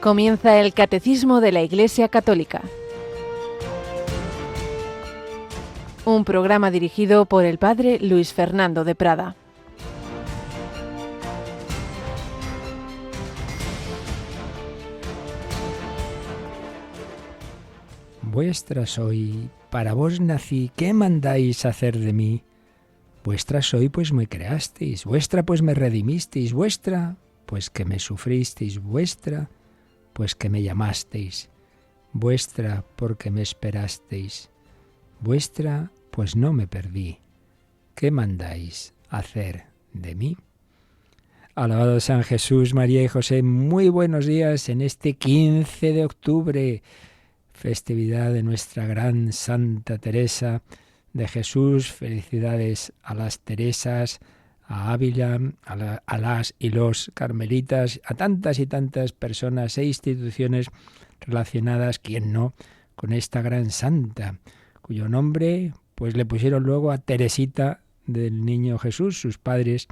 Comienza el Catecismo de la Iglesia Católica. Un programa dirigido por el Padre Luis Fernando de Prada. Vuestra soy, para vos nací, ¿qué mandáis hacer de mí? Vuestra soy, pues me creasteis, vuestra, pues me redimisteis, vuestra, pues que me sufristeis, vuestra, pues que me llamasteis, vuestra, porque me esperasteis, vuestra, pues no me perdí. ¿Qué mandáis hacer de mí? Alabado San Jesús, María y José, muy buenos días en este 15 de octubre, festividad de nuestra gran Santa Teresa de Jesús. Felicidades a las Teresas, a Ávila, a las y los carmelitas, a tantas y tantas personas e instituciones relacionadas, quién no, con esta gran santa, cuyo nombre pues le pusieron luego a Teresita del Niño Jesús. Sus padres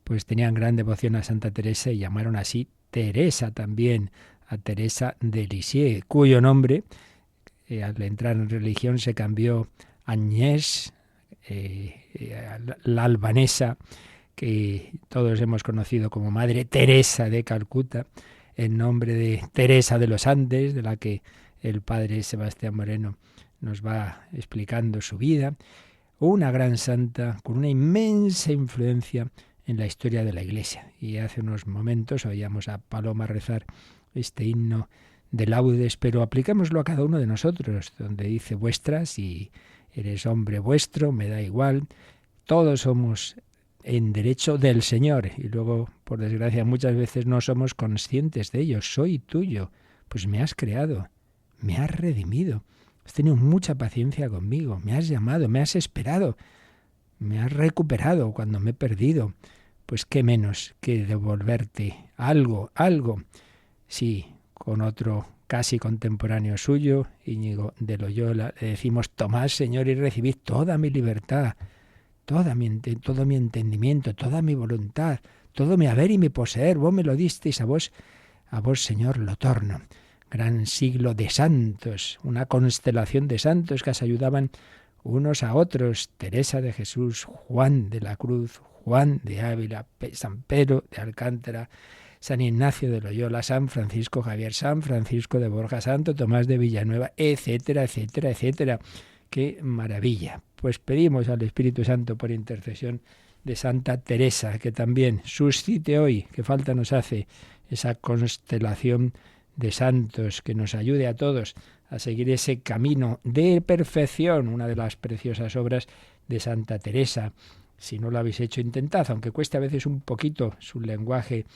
pues tenían gran devoción a Santa Teresa y llamaron así Teresa también a Teresa de Lisieux, cuyo nombre al entrar en religión se cambió a Agnès, la albanesa, que todos hemos conocido como Madre Teresa de Calcuta, en nombre de Teresa de los Andes, de la que el padre Sebastián Moreno nos va explicando su vida. Una gran santa con una inmensa influencia en la historia de la Iglesia. Y hace unos momentos oíamos a Paloma rezar este himno de laudes, pero apliquémoslo a cada uno de nosotros, donde dice vuestra, si eres hombre vuestro, me da igual, todos somos en derecho del Señor, y luego, por desgracia, muchas veces no somos conscientes de ello. Soy tuyo, pues me has creado, me has redimido, has tenido mucha paciencia conmigo, me has llamado, me has esperado, me has recuperado cuando me he perdido, pues qué menos que devolverte algo. Sí, con otro casi contemporáneo suyo, Íñigo de Loyola, le decimos: tomad, Señor, y recibid toda mi libertad, todo mi entendimiento, toda mi voluntad, todo mi haber y mi poseer. Vos me lo disteis, a vos, Señor, lo torno. Gran siglo de santos, una constelación de santos que se ayudaban unos a otros: Teresa de Jesús, Juan de la Cruz, Juan de Ávila, San Pedro de Alcántara, San Ignacio de Loyola, San Francisco Javier, San Francisco de Borja, Santo Tomás de Villanueva, etcétera, etcétera, etcétera. ¡Qué maravilla! Pues pedimos al Espíritu Santo, por intercesión de Santa Teresa, que también suscite hoy, que falta nos hace, esa constelación de santos, que nos ayude a todos a seguir ese camino de perfección, una de las preciosas obras de Santa Teresa. Si no lo habéis hecho, intentad, aunque cueste a veces un poquito su lenguaje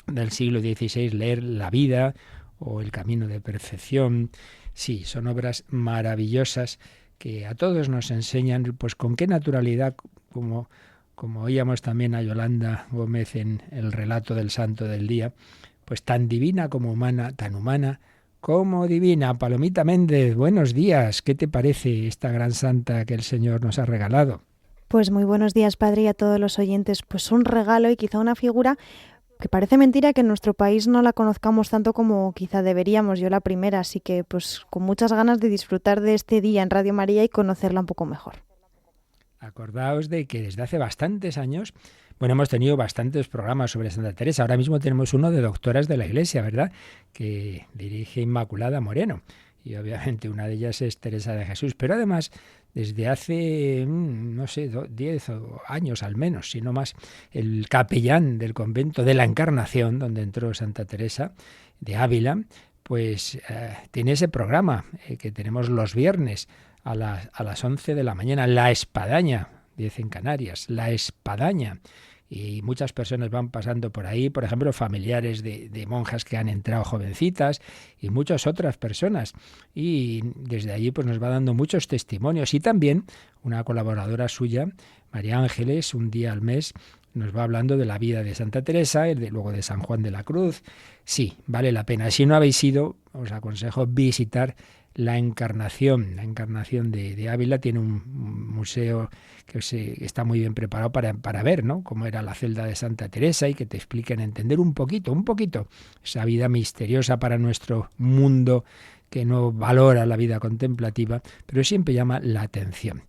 del siglo XVI, leer La vida o El camino de perfección. Sí, son obras maravillosas que a todos nos enseñan pues con qué naturalidad, como oíamos también a Yolanda Gómez en el relato del santo del día, pues tan divina como humana, tan humana como divina. Palomita Méndez, buenos días. ¿Qué te parece esta gran santa que el Señor nos ha regalado? Pues muy buenos días, padre, y a todos los oyentes. Pues un regalo y quizá una figura que parece mentira que en nuestro país no la conozcamos tanto como quizá deberíamos, yo la primera, así que pues con muchas ganas de disfrutar de este día en Radio María y conocerla un poco mejor. Acordaos de que desde hace bastantes años, hemos tenido bastantes programas sobre Santa Teresa. Ahora mismo tenemos uno de doctoras de la Iglesia, ¿verdad?, que dirige Inmaculada Moreno. Y obviamente una de ellas es Teresa de Jesús. Pero además, desde hace, 10 años al menos, si no más, el capellán del convento de la Encarnación, donde entró Santa Teresa de Ávila, pues tiene ese programa que tenemos los viernes a las 11 de la mañana, La Espadaña, 10 en Canarias, La Espadaña. Y muchas personas van pasando por ahí, por ejemplo, familiares de monjas que han entrado jovencitas y muchas otras personas. Y desde allí pues nos va dando muchos testimonios. Y también una colaboradora suya, María Ángeles, un día al mes, nos va hablando de la vida de Santa Teresa, luego de San Juan de la Cruz. Sí, vale la pena. Si no habéis ido, os aconsejo visitar la Encarnación. La Encarnación de Ávila tiene un museo que está muy bien preparado para ver, ¿no?, cómo era la celda de Santa Teresa, y que te expliquen, entender un poquito esa vida misteriosa para nuestro mundo que no valora la vida contemplativa, pero siempre llama la atención.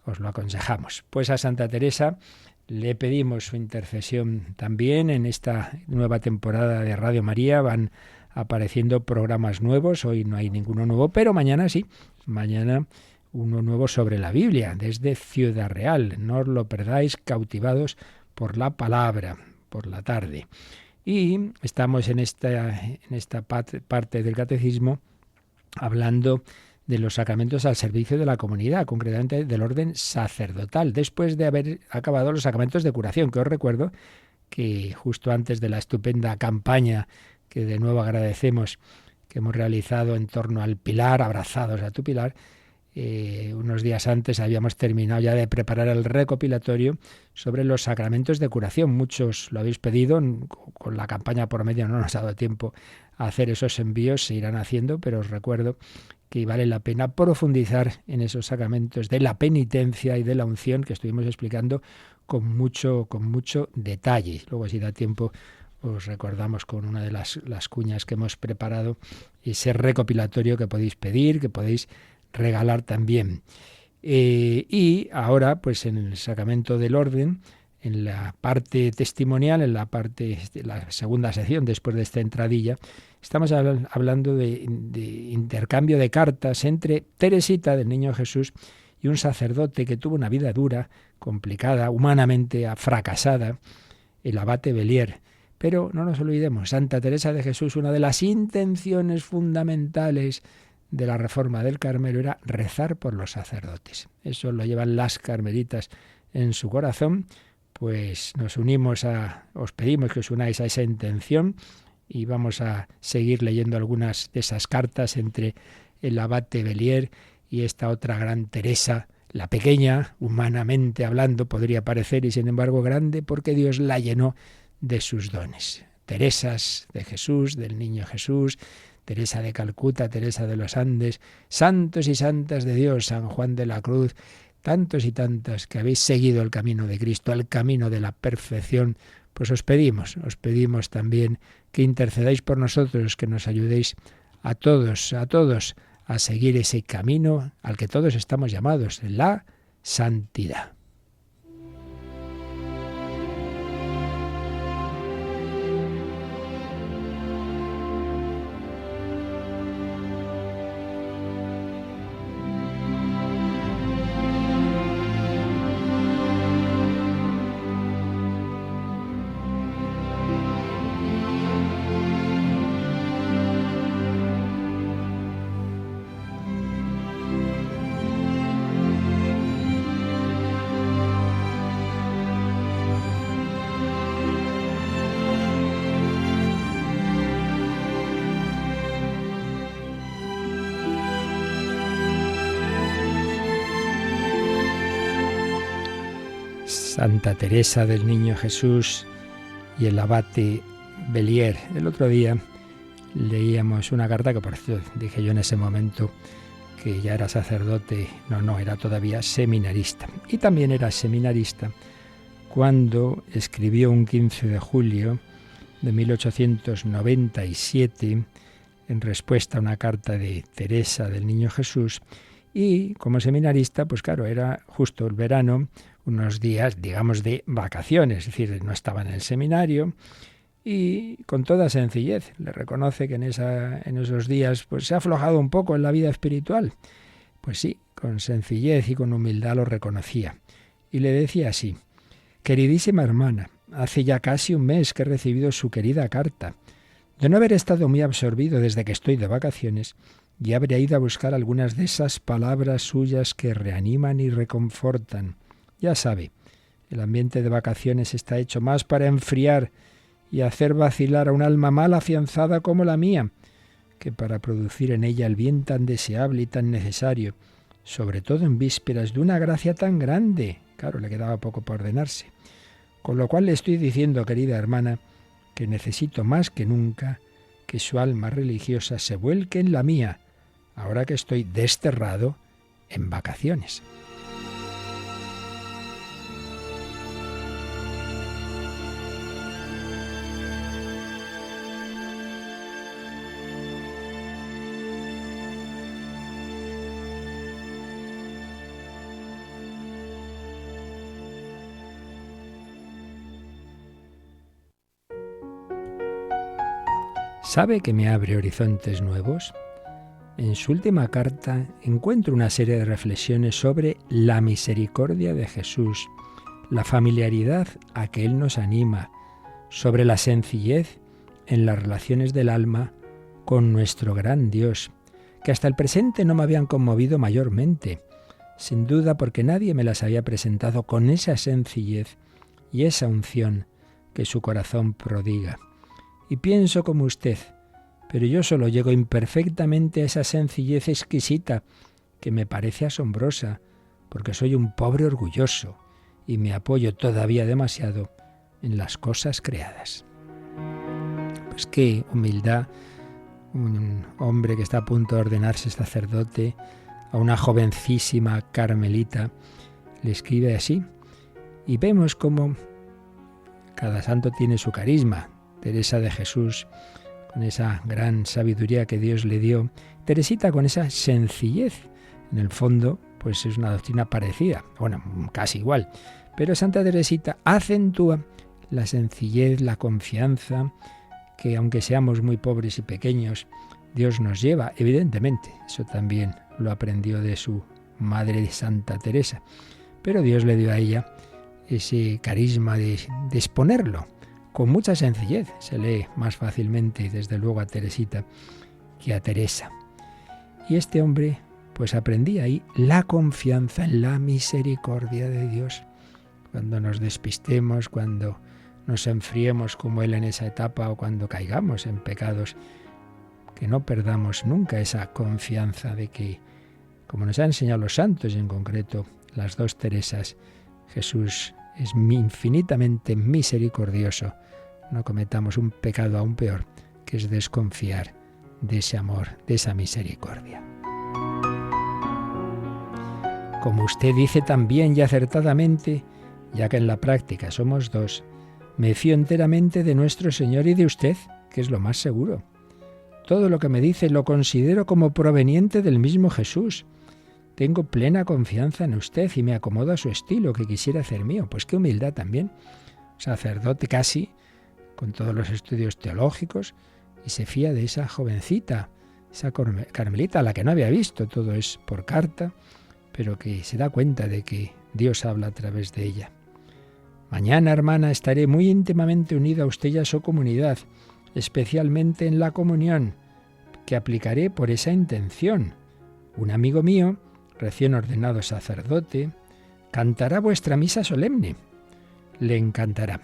Os lo aconsejamos. Pues a Santa Teresa le pedimos su intercesión también. En esta nueva temporada de Radio María van apareciendo programas nuevos. Hoy no hay ninguno nuevo, pero mañana sí. Mañana uno nuevo sobre la Biblia, desde Ciudad Real. No os lo perdáis, cautivados por la palabra, por la tarde. Y estamos en esta parte del catecismo hablando de los sacramentos al servicio de la comunidad, concretamente del orden sacerdotal, después de haber acabado los sacramentos de curación, que os recuerdo que justo antes de la estupenda campaña, que de nuevo agradecemos, que hemos realizado en torno al Pilar, abrazados a tu Pilar, unos días antes habíamos terminado ya de preparar el recopilatorio sobre los sacramentos de curación. Muchos lo habéis pedido, con la campaña por medio no nos ha dado tiempo a hacer esos envíos, se irán haciendo, pero os recuerdo que vale la pena profundizar en esos sacramentos de la penitencia y de la unción que estuvimos explicando con mucho detalle. Luego, si da tiempo, os recordamos con una de las cuñas que hemos preparado ese recopilatorio que podéis pedir, que podéis regalar también. Y ahora, pues en el sacramento del orden, en la parte testimonial, en la segunda sección, después de esta entradilla, estamos hablando de intercambio de cartas entre Teresita del Niño Jesús y un sacerdote que tuvo una vida dura, complicada, humanamente fracasada, el abate Bellier. Pero no nos olvidemos, Santa Teresa de Jesús, una de las intenciones fundamentales de la reforma del Carmelo era rezar por los sacerdotes. Eso lo llevan las carmelitas en su corazón. Pues os pedimos que os unáis a esa intención, y vamos a seguir leyendo algunas de esas cartas entre el abate Bellier y esta otra gran Teresa, la pequeña, humanamente hablando, podría parecer, y sin embargo grande, porque Dios la llenó de sus dones. Teresas de Jesús, del Niño Jesús, Teresa de Calcuta, Teresa de los Andes, santos y santas de Dios, San Juan de la Cruz, tantos y tantas que habéis seguido el camino de Cristo, el camino de la perfección. Pues os pedimos también que intercedáis por nosotros, que nos ayudéis a todos a seguir ese camino al que todos estamos llamados, la santidad. Santa Teresa del Niño Jesús y el abate Bellier. El otro día leíamos una carta que, por cierto, dije yo en ese momento que ya era sacerdote, no, era todavía seminarista. Y también era seminarista cuando escribió un 15 de julio de 1897, en respuesta a una carta de Teresa del Niño Jesús, y como seminarista, pues claro, era justo el verano, unos días, digamos, de vacaciones, es decir, no estaba en el seminario, y con toda sencillez le reconoce que en esos días pues se ha aflojado un poco en la vida espiritual. Pues sí, con sencillez y con humildad lo reconocía. Y le decía así: queridísima hermana, hace ya casi un mes que he recibido su querida carta. De no haber estado muy absorbido desde que estoy de vacaciones, ya habría ido a buscar algunas de esas palabras suyas que reaniman y reconfortan. Ya sabe, el ambiente de vacaciones está hecho más para enfriar y hacer vacilar a un alma mal afianzada como la mía, que para producir en ella el bien tan deseable y tan necesario, sobre todo en vísperas de una gracia tan grande. Claro, le quedaba poco para ordenarse. Con lo cual le estoy diciendo, querida hermana, que necesito más que nunca que su alma religiosa se vuelque en la mía, ahora que estoy desterrado en vacaciones. ¿Sabe que me abre horizontes nuevos? En su última carta encuentro una serie de reflexiones sobre la misericordia de Jesús, la familiaridad a que Él nos anima, sobre la sencillez en las relaciones del alma con nuestro gran Dios, que hasta el presente no me habían conmovido mayormente, sin duda porque nadie me las había presentado con esa sencillez y esa unción que su corazón prodiga. Y pienso como usted, pero yo solo llego imperfectamente a esa sencillez exquisita que me parece asombrosa, porque soy un pobre orgulloso y me apoyo todavía demasiado en las cosas creadas. Pues qué humildad, un hombre que está a punto de ordenarse sacerdote, a una jovencísima carmelita, le escribe así, y vemos cómo cada santo tiene su carisma. Teresa de Jesús, con esa gran sabiduría que Dios le dio. Teresita con esa sencillez. En el fondo, pues es una doctrina parecida, bueno, casi igual. Pero Santa Teresita acentúa la sencillez, la confianza, que aunque seamos muy pobres y pequeños, Dios nos lleva, evidentemente. Eso también lo aprendió de su madre Santa Teresa. Pero Dios le dio a ella ese carisma de exponerlo. Con mucha sencillez, se lee más fácilmente, desde luego, a Teresita que a Teresa. Y este hombre, pues aprendía ahí la confianza en la misericordia de Dios. Cuando nos despistemos, cuando nos enfriemos como él en esa etapa o cuando caigamos en pecados, que no perdamos nunca esa confianza de que, como nos han enseñado los santos, y en concreto las dos Teresas, Jesús es infinitamente misericordioso. No cometamos un pecado aún peor, que es desconfiar de ese amor, de esa misericordia. Como usted dice también y acertadamente, ya que en la práctica somos dos, me fío enteramente de nuestro Señor y de usted, que es lo más seguro. Todo lo que me dice lo considero como proveniente del mismo Jesús. Tengo plena confianza en usted y me acomodo a su estilo, que quisiera hacer mío. Pues qué humildad también. Sacerdote casi, con todos los estudios teológicos, y se fía de esa jovencita, esa carmelita a la que no había visto, todo es por carta, pero que se da cuenta de que Dios habla a través de ella. Mañana, hermana, estaré muy íntimamente unida a usted y a su comunidad, especialmente en la comunión, que aplicaré por esa intención. Un amigo mío, recién ordenado sacerdote, cantará vuestra misa solemne. Le encantará.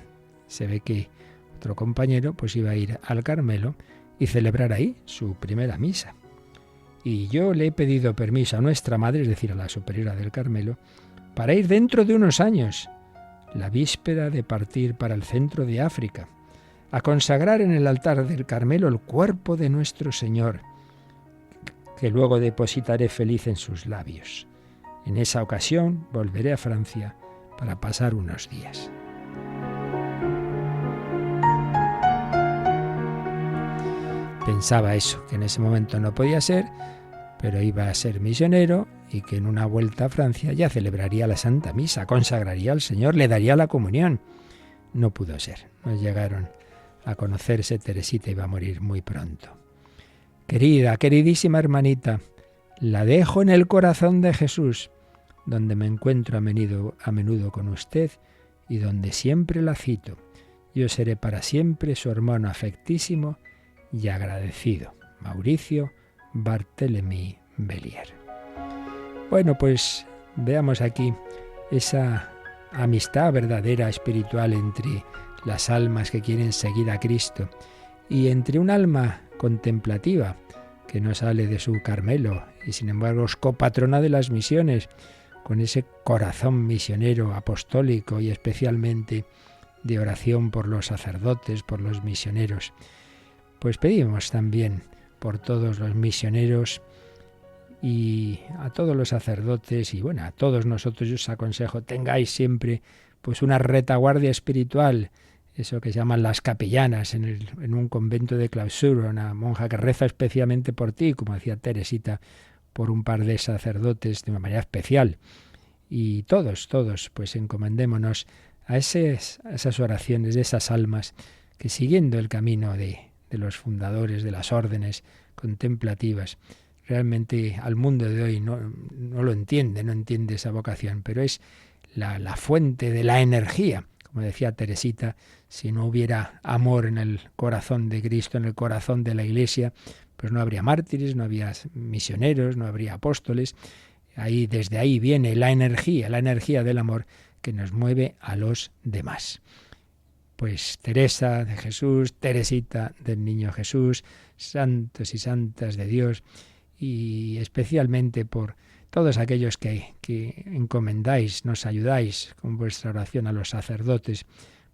Se ve que otro compañero pues iba a ir al Carmelo y celebrar ahí su primera misa. Y yo le he pedido permiso a nuestra madre, es decir, a la superiora del Carmelo, para ir dentro de unos años, la víspera de partir para el centro de África, a consagrar en el altar del Carmelo el cuerpo de nuestro Señor, que luego depositaré feliz en sus labios. En esa ocasión volveré a Francia para pasar unos días. Pensaba eso, que en ese momento no podía ser, pero iba a ser misionero y que en una vuelta a Francia ya celebraría la Santa Misa, consagraría al Señor, le daría la comunión. No pudo ser, no llegaron a conocerse. Teresita iba a morir muy pronto. Querida, queridísima hermanita, la dejo en el corazón de Jesús, donde me encuentro a menudo con usted y donde siempre la cito. Yo seré para siempre su hermano afectísimo y agradecido, Mauricio Barthélemy Bellier. Bueno, pues veamos aquí esa amistad verdadera espiritual entre las almas que quieren seguir a Cristo y entre un alma contemplativa que no sale de su Carmelo y sin embargo es copatrona de las misiones, con ese corazón misionero apostólico y especialmente de oración por los sacerdotes, por los misioneros. Pues pedimos también por todos los misioneros Y a todos los sacerdotes y bueno, a todos nosotros yo os aconsejo, tengáis siempre pues una retaguardia espiritual, eso que se llaman las capellanas en un convento de clausura, una monja que reza especialmente por ti, como hacía Teresita, por un par de sacerdotes de una manera especial. Y todos, pues encomendémonos a esas oraciones de esas almas que siguiendo el camino de los fundadores de las órdenes contemplativas, realmente al mundo de hoy no lo entiende, no entiende esa vocación, pero es la fuente de la energía. Como decía Teresita, si no hubiera amor en el corazón de Cristo, en el corazón de la Iglesia, pues no habría mártires, no habría misioneros, no habría apóstoles. Desde ahí viene la energía del amor que nos mueve a los demás. Pues Teresa de Jesús, Teresita del Niño Jesús, santos y santas de Dios, y especialmente por todos aquellos que encomendáis, nos ayudáis con vuestra oración a los sacerdotes,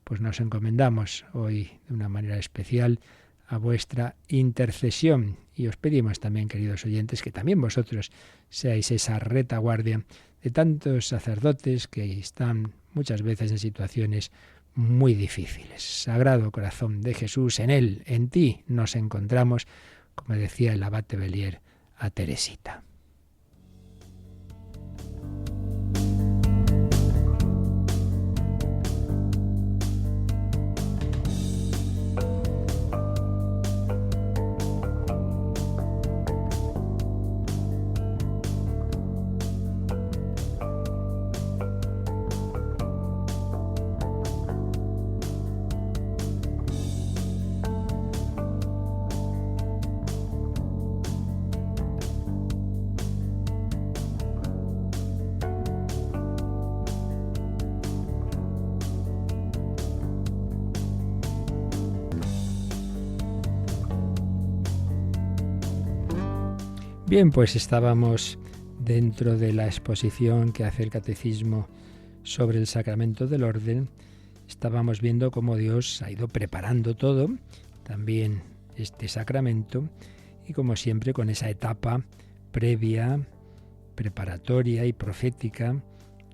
pues nos encomendamos hoy de una manera especial a vuestra intercesión. Y os pedimos también, queridos oyentes, que también vosotros seáis esa retaguardia de tantos sacerdotes que están muchas veces en situaciones muy difíciles. Sagrado Corazón de Jesús, en Él, en ti, nos encontramos, como decía el abate Bellier a Teresita. Bien, pues estábamos dentro de la exposición que hace el Catecismo sobre el sacramento del orden. Estábamos viendo cómo Dios ha ido preparando todo, también este sacramento, y como siempre con esa etapa previa, preparatoria y profética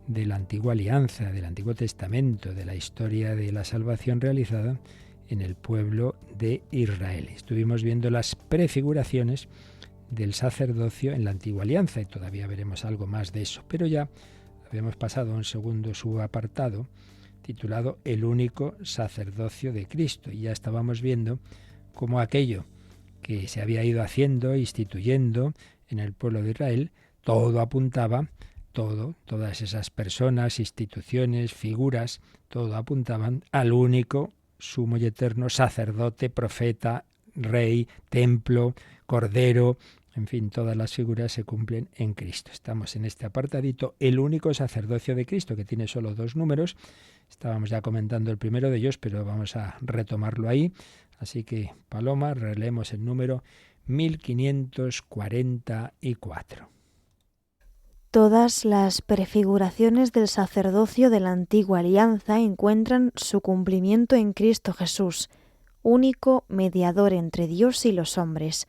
de la antigua alianza, del Antiguo Testamento, de la historia de la salvación realizada en el pueblo de Israel. Estuvimos viendo las prefiguraciones del sacerdocio en la antigua alianza y todavía veremos algo más de eso, pero ya habíamos pasado a un segundo subapartado titulado El único sacerdocio de Cristo, y ya estábamos viendo cómo aquello que se había ido haciendo, instituyendo en el pueblo de Israel, todo apuntaba, todas esas personas, instituciones, figuras, todo apuntaban al único sumo y eterno sacerdote, profeta, rey, templo, cordero. En fin, todas las figuras se cumplen en Cristo. Estamos en este apartadito, el único sacerdocio de Cristo, que tiene solo 2 números. Estábamos ya comentando el primero de ellos, pero vamos a retomarlo ahí. Así que, Paloma, releemos el número 1544. Todas las prefiguraciones del sacerdocio de la antigua alianza encuentran su cumplimiento en Cristo Jesús, único mediador entre Dios y los hombres.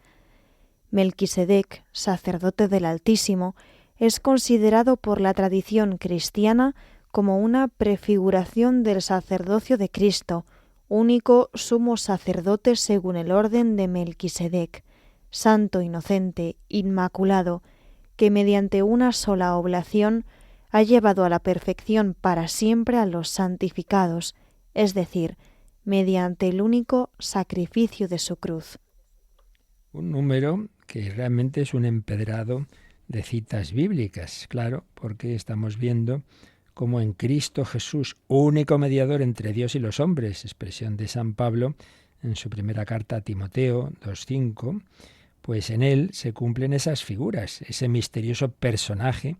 Melquisedec, sacerdote del Altísimo, es considerado por la tradición cristiana como una prefiguración del sacerdocio de Cristo, único sumo sacerdote según el orden de Melquisedec, santo, inocente, inmaculado, que mediante una sola oblación ha llevado a la perfección para siempre a los santificados, es decir, mediante el único sacrificio de su cruz. Un número que realmente es un empedrado de citas bíblicas, claro, porque estamos viendo cómo en Cristo Jesús, único mediador entre Dios y los hombres, expresión de San Pablo en su primera carta a Timoteo 2:5, pues en él se cumplen esas figuras, ese misterioso personaje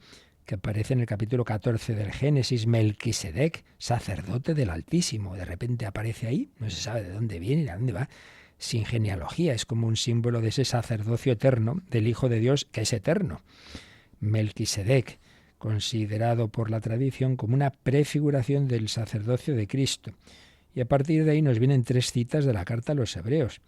que aparece en el capítulo 14 del Génesis, Melquisedec, sacerdote del Altísimo. De repente aparece ahí, no se sabe de dónde viene y a dónde va, sin genealogía, es como un símbolo de ese sacerdocio eterno del Hijo de Dios que es eterno. Melquisedec, considerado por la tradición como una prefiguración del sacerdocio de Cristo. Y a partir de ahí nos vienen 3 citas de la carta a los Hebreos.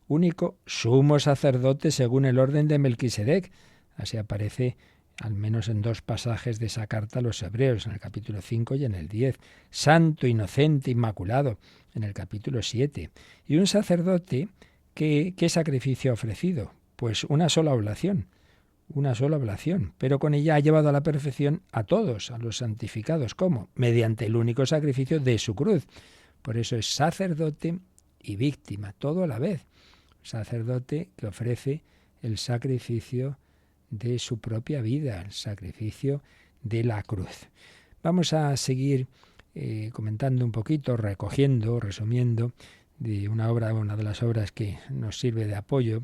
Único sumo sacerdote según el orden de Melquisedec. Así aparece al menos en 2 pasajes de esa carta a los Hebreos, en el capítulo 5 y en el 10. Santo, inocente, inmaculado, en el capítulo 7. Y un sacerdote, ¿qué sacrificio ha ofrecido? Pues una sola oblación, pero con ella ha llevado a la perfección a todos, a los santificados. ¿Cómo? Mediante el único sacrificio de su cruz. Por eso es sacerdote y víctima, todo a la vez. Sacerdote que ofrece el sacrificio de su propia vida, el sacrificio de la cruz. Vamos a seguir comentando un poquito, recogiendo, resumiendo de una de las obras que nos sirve de apoyo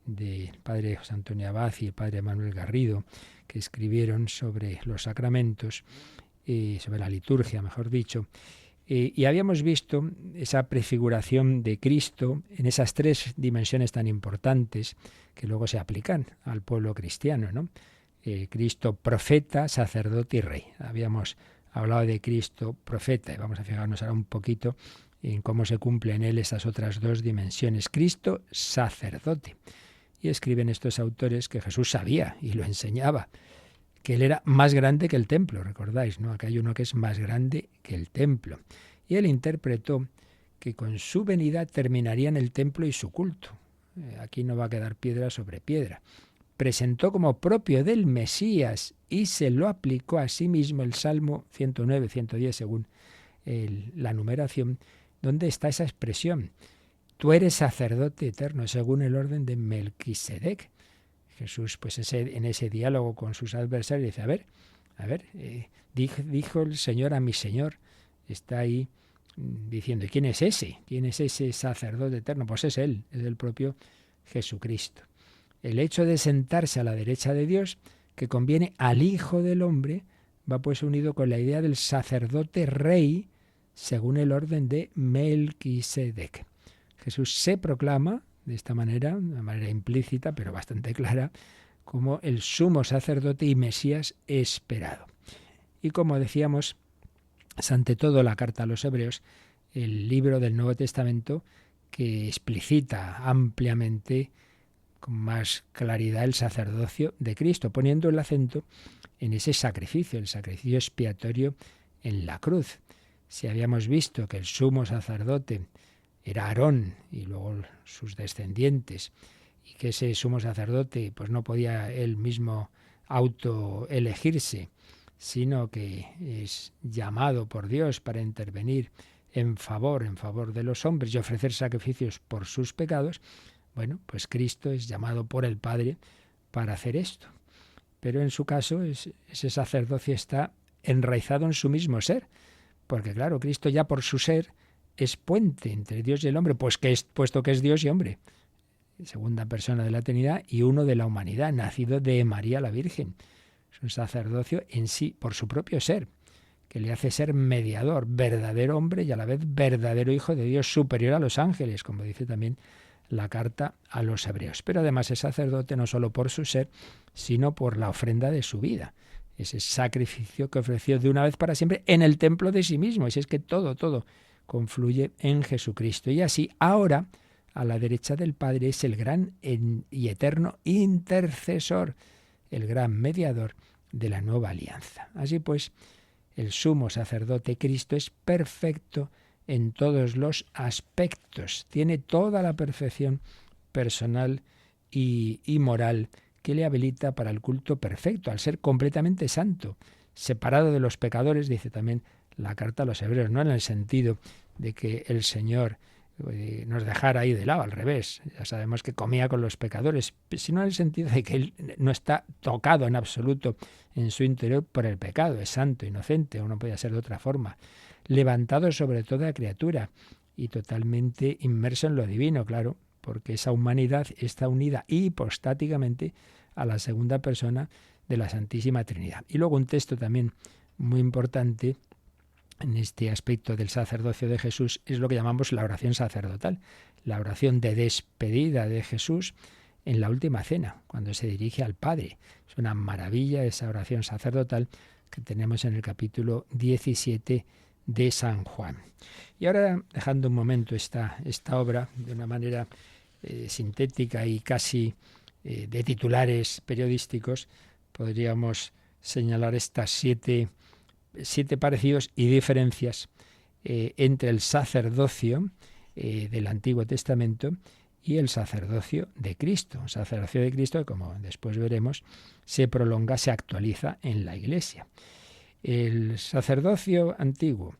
del padre José Antonio Abad y el padre Manuel Garrido, que escribieron sobre los sacramentos, sobre la liturgia, mejor dicho. Y habíamos visto esa prefiguración de Cristo en esas 3 dimensiones tan importantes que luego se aplican al pueblo cristiano, ¿no? Cristo profeta, sacerdote y rey. Habíamos hablado de Cristo profeta y vamos a fijarnos ahora un poquito en cómo se cumplen en él esas otras 2 dimensiones. Cristo sacerdote. Y escriben estos autores que Jesús sabía y lo enseñaba, que él era más grande que el templo, recordáis, ¿no? Acá hay uno que es más grande que el templo. Y él interpretó que con su venida terminarían el templo y su culto. Aquí no va a quedar piedra sobre piedra. Presentó como propio del Mesías y se lo aplicó a sí mismo el Salmo 109, 110, según la numeración, donde está esa expresión. Tú eres sacerdote eterno, según el orden de Melquisedec. Jesús, pues en ese diálogo con sus adversarios, dice, a ver, dijo el Señor a mi Señor, está ahí diciendo, ¿y quién es ese? ¿Quién es ese sacerdote eterno? Pues es él, es el propio Jesucristo. El hecho de sentarse a la derecha de Dios, que conviene al Hijo del Hombre, va pues unido con la idea del sacerdote rey, según el orden de Melquisedec. Jesús se proclama de esta manera, de una manera implícita, pero bastante clara, como el sumo sacerdote y Mesías esperado. Y como decíamos, es ante todo la carta a los Hebreos, el libro del Nuevo Testamento que explicita ampliamente, con más claridad, el sacerdocio de Cristo, poniendo el acento en ese sacrificio, el sacrificio expiatorio en la cruz. Si habíamos visto que el sumo sacerdote era Aarón y luego sus descendientes, y que ese sumo sacerdote pues no podía él mismo autoelegirse, sino que es llamado por Dios para intervenir en favor de los hombres y ofrecer sacrificios por sus pecados, bueno, pues Cristo es llamado por el Padre para hacer esto. Pero en su caso ese sacerdocio está enraizado en su mismo ser, porque claro, Cristo ya por su ser es puente entre Dios y el hombre, puesto que es Dios y hombre, segunda persona de la Trinidad y uno de la humanidad, nacido de María la Virgen. Es un sacerdocio en sí, por su propio ser, que le hace ser mediador, verdadero hombre y a la vez verdadero hijo de Dios, superior a los ángeles, como dice también la carta a los Hebreos. Pero además es sacerdote no solo por su ser, sino por la ofrenda de su vida, ese sacrificio que ofreció de una vez para siempre en el templo de sí mismo. Y si es que todo confluye en Jesucristo. Y así, ahora, a la derecha del Padre, es el gran y eterno intercesor, el gran mediador de la nueva alianza. Así pues, el sumo sacerdote Cristo es perfecto en todos los aspectos. Tiene toda la perfección personal y moral que le habilita para el culto perfecto, al ser completamente santo, separado de los pecadores, dice también la carta a los Hebreos, no en el sentido de que el Señor nos dejara ahí de lado, al revés, ya sabemos que comía con los pecadores, sino en el sentido de que Él no está tocado en absoluto en su interior por el pecado, es santo, inocente, o no podía ser de otra forma, levantado sobre toda criatura y totalmente inmerso en lo divino, claro, porque esa humanidad está unida hipostáticamente a la segunda persona de la Santísima Trinidad. Y luego un texto también muy importante en este aspecto del sacerdocio de Jesús es lo que llamamos la oración sacerdotal, la oración de despedida de Jesús en la última cena, cuando se dirige al Padre. Es una maravilla esa oración sacerdotal que tenemos en el capítulo 17 de San Juan. Y ahora, dejando un momento esta obra de una manera sintética y casi de titulares periodísticos, podríamos señalar estas siete parecidos y diferencias entre el sacerdocio del Antiguo Testamento y el sacerdocio de Cristo. El sacerdocio de Cristo, como después veremos, se prolonga, se actualiza en la Iglesia. El sacerdocio antiguo,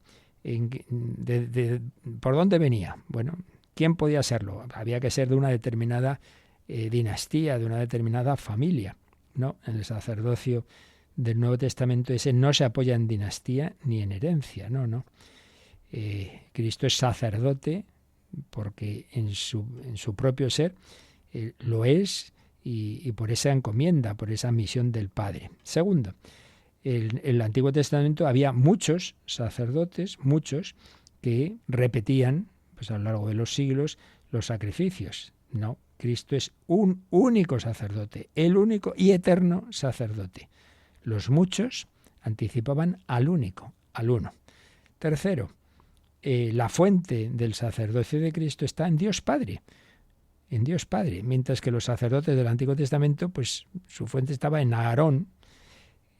¿por dónde venía? Bueno, ¿quién podía serlo? Había que ser de una determinada dinastía, de una determinada familia. No, en el sacerdocio del Nuevo Testamento ese no se apoya en dinastía ni en herencia, no. Cristo es sacerdote porque en su propio ser lo es y por esa encomienda, por esa misión del Padre. Segundo, en el Antiguo Testamento había muchos sacerdotes, muchos, que repetían pues, a lo largo de los siglos los sacrificios. No, Cristo es un único sacerdote, el único y eterno sacerdote. Los muchos anticipaban al único, al uno. Tercero, la fuente del sacerdocio de Cristo está en Dios Padre, mientras que los sacerdotes del Antiguo Testamento, pues su fuente estaba en Aarón.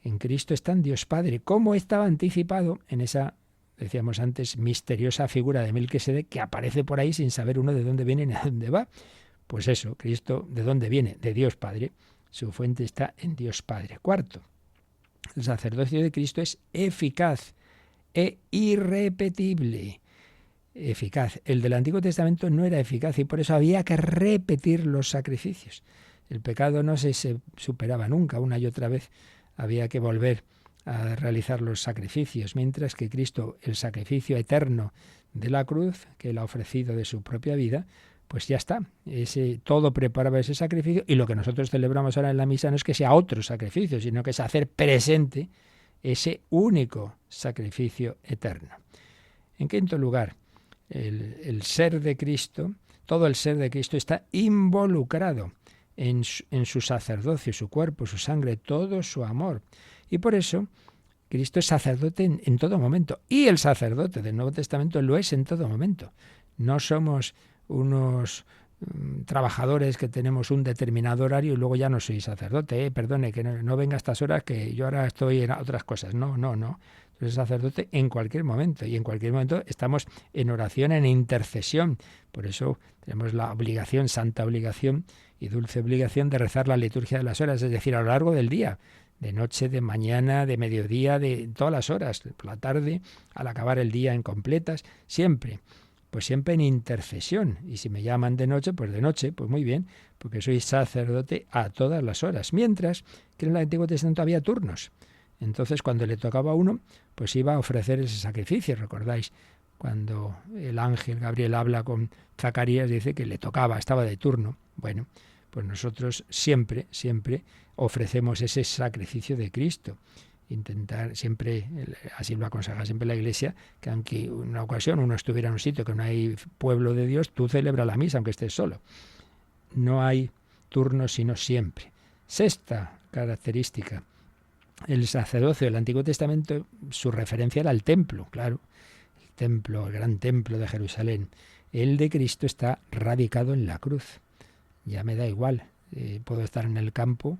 En Cristo está en Dios Padre, como estaba anticipado en esa, decíamos antes, misteriosa figura de Melquisedec que aparece por ahí sin saber uno de dónde viene ni a dónde va. Pues eso, Cristo, ¿de dónde viene? De Dios Padre. Su fuente está en Dios Padre. Cuarto, el sacerdocio de Cristo es eficaz e irrepetible. Eficaz. El del Antiguo Testamento no era eficaz y por eso había que repetir los sacrificios. El pecado no se superaba nunca, una y otra vez había que volver a realizar los sacrificios, mientras que Cristo, el sacrificio eterno de la cruz, que Él ha ofrecido de su propia vida, pues ya está. Todo preparaba ese sacrificio y lo que nosotros celebramos ahora en la misa no es que sea otro sacrificio, sino que es hacer presente ese único sacrificio eterno. En quinto lugar, el ser de Cristo, todo el ser de Cristo está involucrado en su sacerdocio, su cuerpo, su sangre, todo su amor. Y por eso Cristo es sacerdote en todo momento. Y el sacerdote del Nuevo Testamento lo es en todo momento. No somos unos trabajadores que tenemos un determinado horario y luego ya no soy sacerdote. Perdone, que no venga a estas horas que yo ahora estoy en otras cosas. No. Soy sacerdote en cualquier momento y en cualquier momento estamos en oración, en intercesión. Por eso tenemos la obligación, santa obligación y dulce obligación de rezar la liturgia de las horas, es decir, a lo largo del día, de noche, de mañana, de mediodía, de todas las horas, por la tarde, al acabar el día en completas, siempre. Pues siempre en intercesión. Y si me llaman de noche, pues muy bien, porque soy sacerdote a todas las horas. Mientras que en el Antiguo Testamento había turnos. Entonces, cuando le tocaba a uno, pues iba a ofrecer ese sacrificio. ¿Recordáis? Cuando el ángel Gabriel habla con Zacarías, dice que le tocaba, estaba de turno. Bueno, pues nosotros siempre ofrecemos ese sacrificio de Cristo. Intentar siempre, así lo aconseja siempre la Iglesia, que aunque en una ocasión uno estuviera en un sitio que no hay pueblo de Dios, tú celebra la misa aunque estés solo. No hay turnos sino siempre. Sexta característica, el sacerdocio del Antiguo Testamento, su referencia era al templo, claro, el templo, el gran templo de Jerusalén. El de Cristo está radicado en la cruz. Ya me da igual, puedo estar en el campo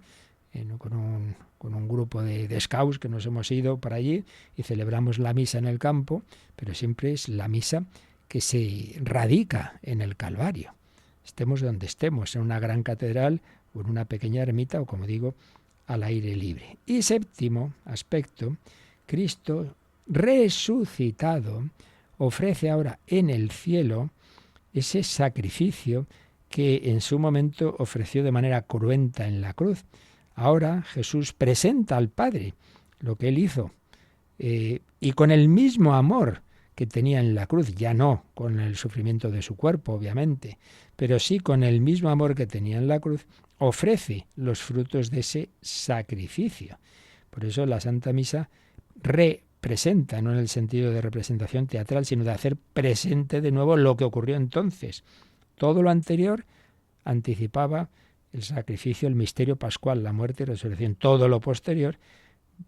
con un grupo de scouts que nos hemos ido para allí y celebramos la misa en el campo, pero siempre es la misa que se radica en el Calvario. Estemos donde estemos, en una gran catedral o en una pequeña ermita o, como digo, al aire libre. Y séptimo aspecto, Cristo resucitado ofrece ahora en el cielo ese sacrificio que en su momento ofreció de manera cruenta en la cruz. Ahora Jesús presenta al Padre lo que Él hizo y con el mismo amor que tenía en la cruz, ya no con el sufrimiento de su cuerpo, obviamente, pero sí con el mismo amor que tenía en la cruz, ofrece los frutos de ese sacrificio. Por eso la Santa Misa representa, no en el sentido de representación teatral, sino de hacer presente de nuevo lo que ocurrió entonces. Todo lo anterior anticipaba el sacrificio, el misterio pascual, la muerte y resurrección. Todo lo posterior,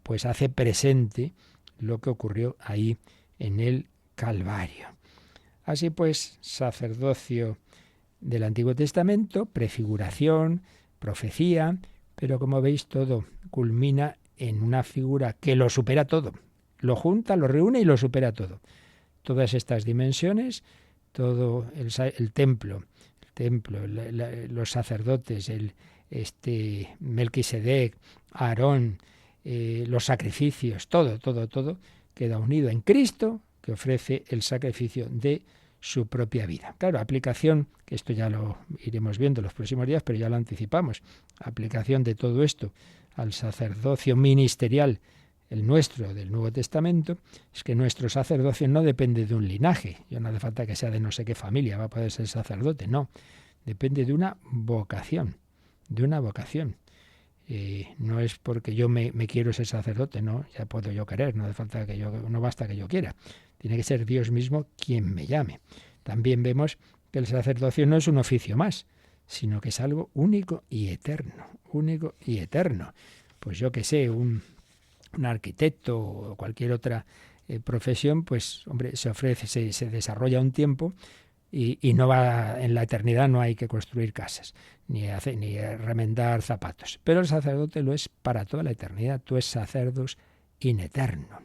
pues hace presente lo que ocurrió ahí en el Calvario. Así pues, sacerdocio del Antiguo Testamento, prefiguración profecía, pero como veis todo culmina en una figura que lo supera todo, lo junta, lo reúne y lo supera todo. Todas estas dimensiones, todo el templo, los sacerdotes, Melquisedec, Aarón, los sacrificios, todo queda unido en Cristo, que ofrece el sacrificio de su propia vida. Claro, aplicación, que esto ya lo iremos viendo los próximos días, pero ya lo anticipamos, aplicación de todo esto al sacerdocio ministerial, el nuestro del Nuevo Testamento, es que nuestro sacerdocio no depende de un linaje. Yo no hace falta que sea de no sé qué familia, va a poder ser sacerdote, no. Depende de una vocación, no es porque yo me quiero ser sacerdote, no, ya puedo yo querer, no hace falta que no basta que yo quiera. Tiene que ser Dios mismo quien me llame. También vemos que el sacerdocio no es un oficio más, sino que es algo único y eterno. Pues yo que sé, un arquitecto o cualquier otra profesión, pues hombre, se ofrece, se desarrolla un tiempo y no va, en la eternidad no hay que construir casas, ni remendar zapatos. Pero el sacerdote lo es para toda la eternidad. Tú es sacerdos in eternum.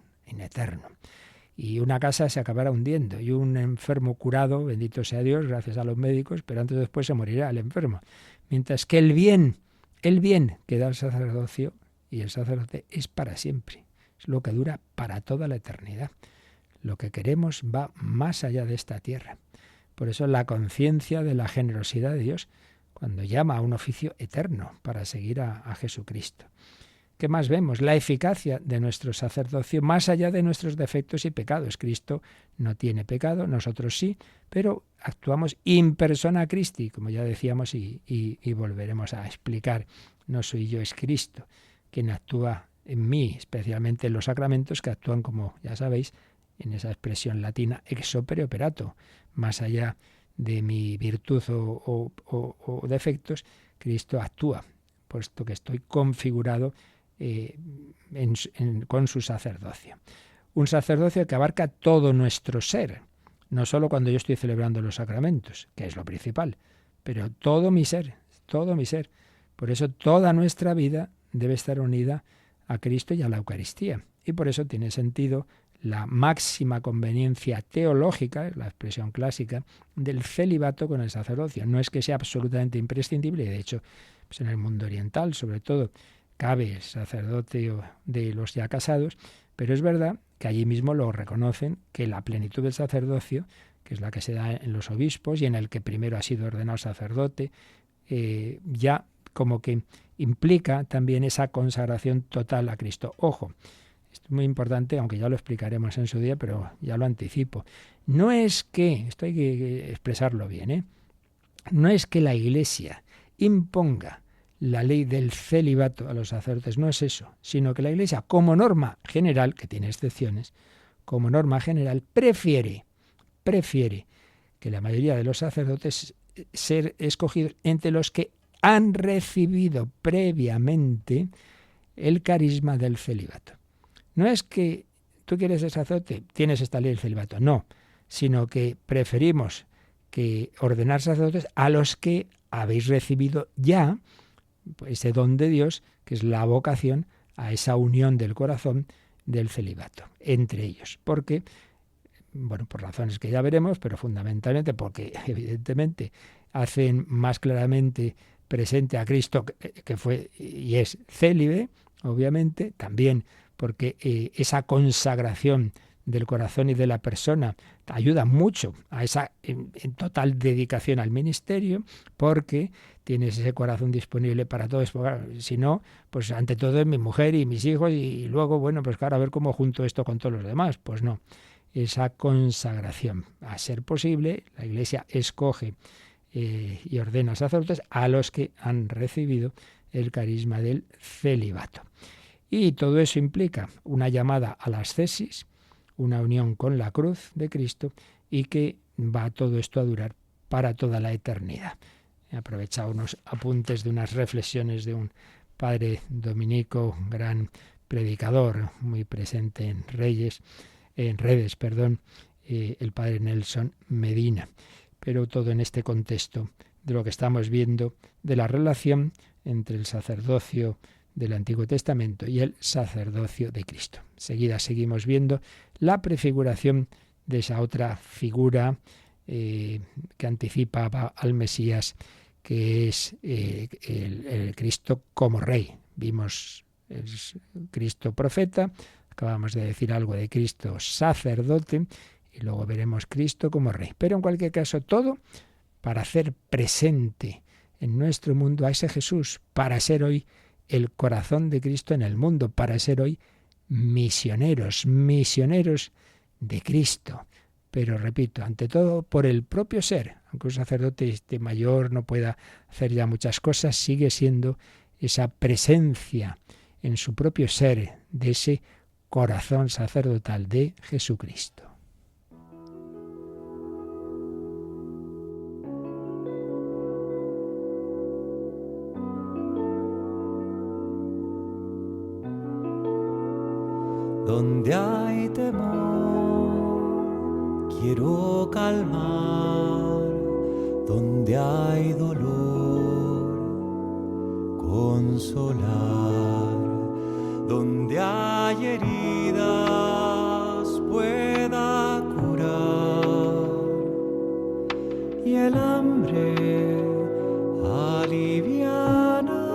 Y una casa se acabará hundiendo, y un enfermo curado, bendito sea Dios, gracias a los médicos, pero antes o después se morirá el enfermo. Mientras que el bien que da el sacerdocio y el sacerdote es para siempre, es lo que dura para toda la eternidad. Lo que queremos va más allá de esta tierra. Por eso la conciencia de la generosidad de Dios cuando llama a un oficio eterno para seguir a Jesucristo. ¿Qué más vemos? La eficacia de nuestro sacerdocio más allá de nuestros defectos y pecados. Cristo no tiene pecado, nosotros sí, pero actuamos in persona Christi, como ya decíamos y volveremos a explicar. No soy yo, es Cristo quien actúa en mí, especialmente en los sacramentos que actúan, como ya sabéis, en esa expresión latina, ex opere operato. Más allá de mi virtud o defectos, Cristo actúa, puesto que estoy configurado con su sacerdocio. Un sacerdocio que abarca todo nuestro ser, no solo cuando yo estoy celebrando los sacramentos, que es lo principal, pero todo mi ser. Por eso toda nuestra vida debe estar unida a Cristo y a la Eucaristía. Y por eso tiene sentido la máxima conveniencia teológica, es la expresión clásica, del celibato con el sacerdocio. No es que sea absolutamente imprescindible, y de hecho, pues en el mundo oriental, sobre todo, cabe el sacerdote de los ya casados, pero es verdad que allí mismo lo reconocen, que la plenitud del sacerdocio, que es la que se da en los obispos y en el que primero ha sido ordenado sacerdote, ya como que implica también esa consagración total a Cristo. Ojo, esto es muy importante, aunque ya lo explicaremos en su día, pero ya lo anticipo. No es que, esto hay que expresarlo bien, no es que la Iglesia imponga la ley del celibato a los sacerdotes, no es eso, sino que la Iglesia, como norma general, que tiene excepciones, como norma general, prefiere que la mayoría de los sacerdotes ser escogidos entre los que han recibido previamente el carisma del celibato. No es que tú quieres ser sacerdote, tienes esta ley del celibato, no, sino que preferimos que ordenar sacerdotes a los que habéis recibido ya ese don de Dios, que es la vocación a esa unión del corazón del celibato entre ellos. Porque, bueno, por razones que ya veremos, pero fundamentalmente porque evidentemente hacen más claramente presente a Cristo, que fue y es célibe, obviamente, también porque esa consagración del corazón y de la persona ayuda mucho a esa en total dedicación al ministerio, porque tienes ese corazón disponible para todo. Si no, pues ante todo es mi mujer y mis hijos y luego, bueno, pues claro, a ver cómo junto esto con todos los demás. Pues no, esa consagración. A ser posible, la Iglesia escoge y ordena sacerdotes a los que han recibido el carisma del celibato. Y todo eso implica una llamada a la ascesis, una unión con la cruz de Cristo, y que va todo esto a durar para toda la eternidad. He aprovechado unos apuntes de unas reflexiones de un padre dominico, gran predicador, muy presente en redes, el padre Nelson Medina. Pero todo en este contexto de lo que estamos viendo, de la relación entre el sacerdocio del Antiguo Testamento y el sacerdocio de Cristo. Enseguida seguimos viendo la prefiguración de esa otra figura que anticipaba al Mesías, que es el Cristo como Rey. Vimos el Cristo profeta, acabamos de decir algo de Cristo sacerdote, y luego veremos Cristo como Rey. Pero en cualquier caso, todo para hacer presente en nuestro mundo a ese Jesús, para ser hoy el corazón de Cristo en el mundo, para ser hoy misioneros de Cristo. Pero repito, ante todo por el propio ser, aunque un sacerdote mayor no pueda hacer ya muchas cosas, sigue siendo esa presencia en su propio ser de ese corazón sacerdotal de Jesucristo. Donde hay temor, quiero calmar. Donde hay dolor, consolar. Donde hay heridas, pueda curar. Y el hambre alivianar.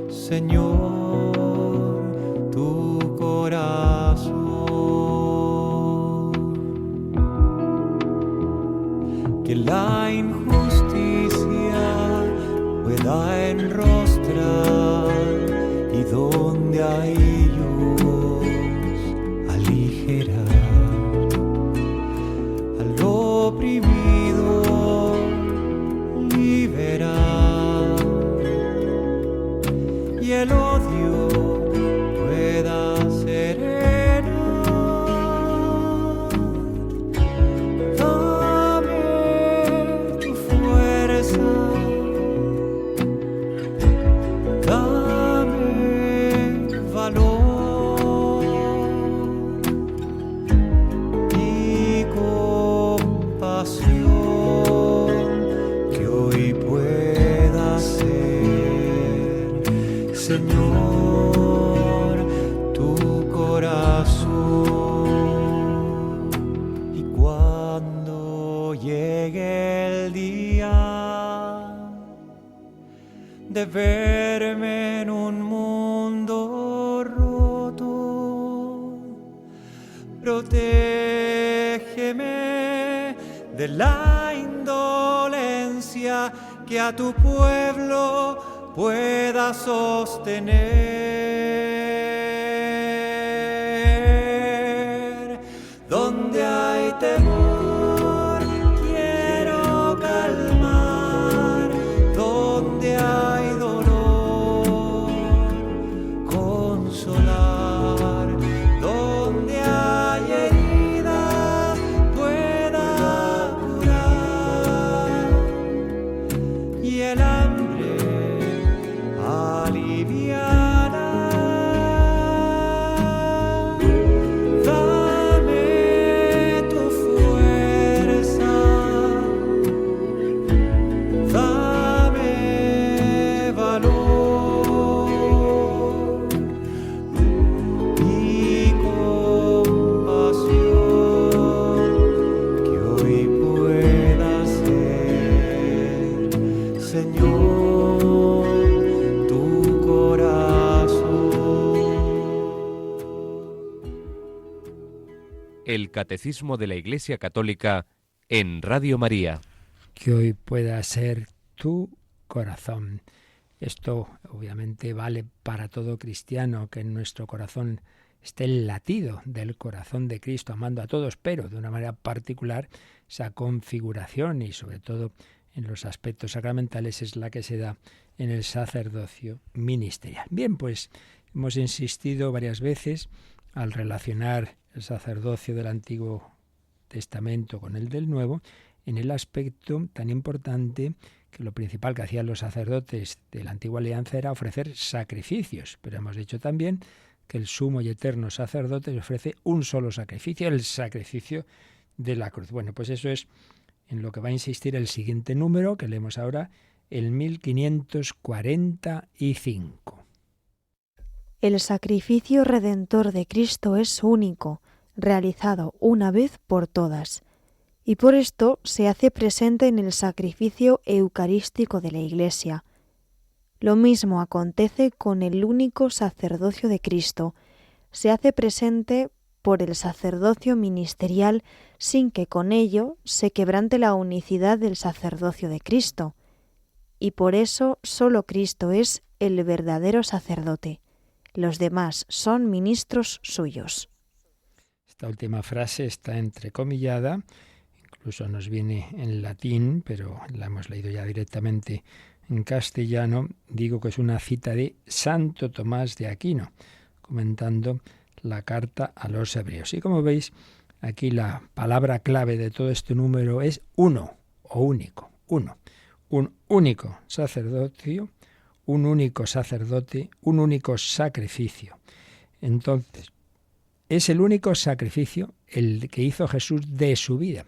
Señor, tu corazón, que la injusticia pueda enrostrar y donde hay luz aligerar al oprimido, liberar. Y el odio pueda serenar. Dame tu fuerza, dame valor y compasión que hoy pueda ser. Señor, tu corazón. Y cuando llegue el día de verme en un mundo roto, protégeme de la indolencia que a tu pueblo pueda sostener. Donde hay temor, quiero calmar. Donde hay dolor, consolar. Donde hay heridas, pueda curar. Y el hambre aliviana. Dame tu fuerza, dame valor y compasión que hoy pueda ser, Señor, tu corazón. El Catecismo de la Iglesia Católica en Radio María. Que hoy pueda ser tu corazón. Esto obviamente vale para todo cristiano, que en nuestro corazón esté el latido del corazón de Cristo, amando a todos, pero de una manera particular esa configuración y sobre todo en los aspectos sacramentales es la que se da en el sacerdocio ministerial. Bien, pues hemos insistido varias veces al relacionar el sacerdocio del Antiguo Testamento con el del Nuevo, en el aspecto tan importante que lo principal que hacían los sacerdotes de la Antigua Alianza era ofrecer sacrificios. Pero hemos dicho también que el sumo y eterno sacerdote ofrece un solo sacrificio, el sacrificio de la cruz. Bueno, pues eso es en lo que va a insistir el siguiente número, que leemos ahora, el 1545. El sacrificio redentor de Cristo es único, realizado una vez por todas, y por esto se hace presente en el sacrificio eucarístico de la Iglesia. Lo mismo acontece con el único sacerdocio de Cristo. Se hace presente por el sacerdocio ministerial sin que con ello se quebrante la unicidad del sacerdocio de Cristo. Y por eso solo Cristo es el verdadero sacerdote. Los demás son ministros suyos. Esta última frase está entrecomillada, incluso nos viene en latín, pero la hemos leído ya directamente en castellano. Digo que es una cita de Santo Tomás de Aquino, comentando la carta a los hebreos. Y como veis, aquí la palabra clave de todo este número es uno o único, uno. Un único sacerdocio, un único sacerdote, un único sacrificio. Entonces, es el único sacrificio el que hizo Jesús de su vida.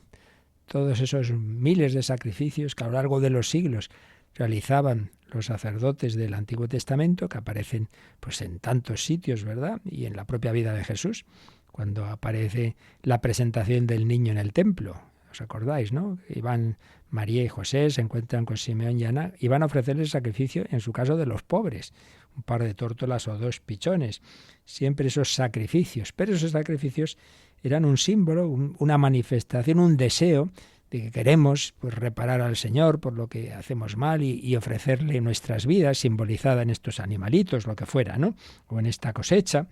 Todos esos miles de sacrificios que a lo largo de los siglos realizaban los sacerdotes del Antiguo Testamento, que aparecen pues en tantos sitios, ¿verdad? Y en la propia vida de Jesús, cuando aparece la presentación del niño en el templo. ¿Os acordáis, no? Iban María y José, se encuentran con Simeón y Ana, y van a ofrecerle el sacrificio, en su caso, de los pobres, un par de tórtolas o 2 pichones. Siempre esos sacrificios, pero esos sacrificios eran un símbolo, una manifestación, un deseo de que queremos pues reparar al Señor por lo que hacemos mal y ofrecerle nuestras vidas, simbolizada en estos animalitos, lo que fuera, ¿no? O en esta cosecha,